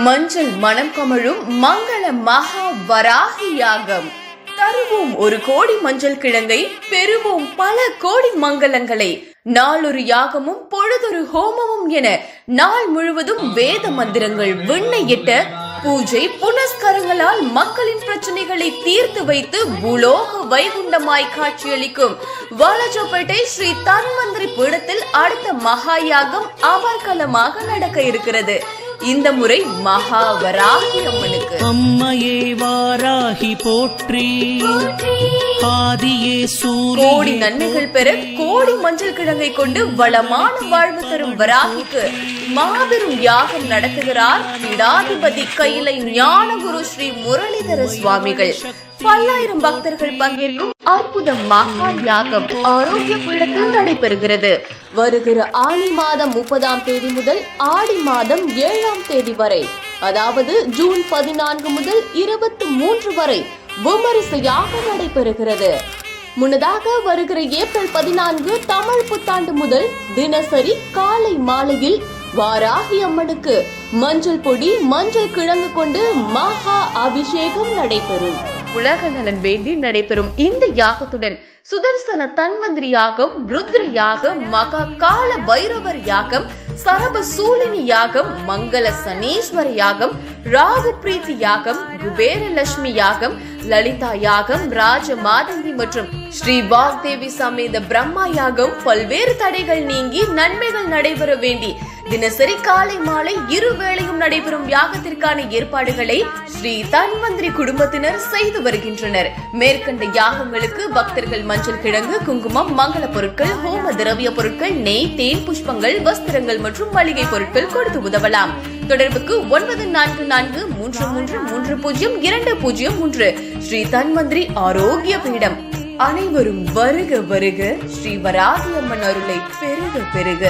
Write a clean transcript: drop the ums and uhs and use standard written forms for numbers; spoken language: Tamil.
மஞ்சள் மனம் கமழும் மங்கள மகா வராகி யாகம். தருவோம் 1 கோடி மஞ்சள் கிழங்கை, பெறுவோம் பல கோடி மங்களங்களை. நாளொரு யாகமும் பொழுதொரு ஹோமமும் என நாள் முழுவதும் வேத மந்திரங்கள் விண்ணை எட்ட பூஜை புனஸ்காரங்களால் மக்களின் பிரச்சனைகளை தீர்த்து வைத்து பூலோக வைகுண்டமாய் காட்சியளிக்கும் வாலாஜாபேட்டை ஸ்ரீ தன்வந்திரி பீடத்தில் அடுத்த மகா யாகம் அமர்கலமாக நடக்க இருக்கிறது. இந்த முறை மகா வராகி அம்மனுக்கு அம்மையே வாராகி போற்றி, ஆதியே சூரிய. கோடி நன்மைகள் பெற கோடி மஞ்சள் கிழங்கை கொண்டு வளமான வாழ்வு தரும் வராகிக்கு மாபெரும் யாகம் நடத்துகிறார் பீடாதிபதி கையிலை ஞானகுரு ஸ்ரீ முரளிதர சுவாமிகள். பல்லாயிரம் பக்தர்கள் பங்கேற்கும் அற்புத மகா யாகம் ஆரோக்கிய பீடத்தில் நடைபெறுகிறது. வருகிற ஆனி மாதம் 30ஆம் தேதி முதல் ஆடி மாதம் 7ஆம் தேதி வரை, அதாவது ஜூன் 14 முதல் 23 வரை விமரிசையாக நடைபெறுகிறது. முன்னதாக வருகிற ஏப்ரல் 14 தமிழ் புத்தாண்டு முதல் தினசரி காலை மாலையில் வாராகி அம்மனுக்கு மஞ்சள் பொடி மஞ்சள் கிழங்கு கொண்டு மகா அபிஷேகம் நடைபெறும். உலக நலன் வேண்டி நடைபெறும் இந்த யாகத்துடன் சுதர்சன தன்வந்திரி யாகம், ருத்ர யாகம், மகா கால பைரவர் யாகம், சரப சூலினி யாகம், மங்கள சனீஸ்வர யாகம், ராகு பிரீத்தி யாகம், குபேர லட்சுமி யாகம், லலிதா யாகம், ராஜ மாதந்தி மற்றும் ஸ்ரீ வாக்தேவி சமேத பிரம்மா யாகம் பல்வேறு தடைகள் நீங்கி நன்மைகள் நடைபெற வேண்டி தினசரி காலை மாலை 2 வேளையும் நடைபெறும் யாகத்திற்கான ஏற்பாடுகளை ஸ்ரீ தன்வந்திரி குடும்பத்தினர் செய்து வருகின்றனர். மேற்கண்ட யாகங்களுக்கு பக்தர்கள் மஞ்சள் கிழங்கு, குங்குமம், மங்கள பொருட்கள், ஹோம திரவிய பொருட்கள், நெய், தேன், புஷ்பங்கள், வஸ்திரங்கள் மற்றும் மளிகை பொருட்கள் கொடுத்து உதவலாம். தொடர்புக்கு 9443330203 ஸ்ரீ தன்வந்திரி ஆரோக்கிய பீடம். அனைவரும் வருக வருக, ஸ்ரீ வராகி அம்மன் அருளை பெருக பெருக.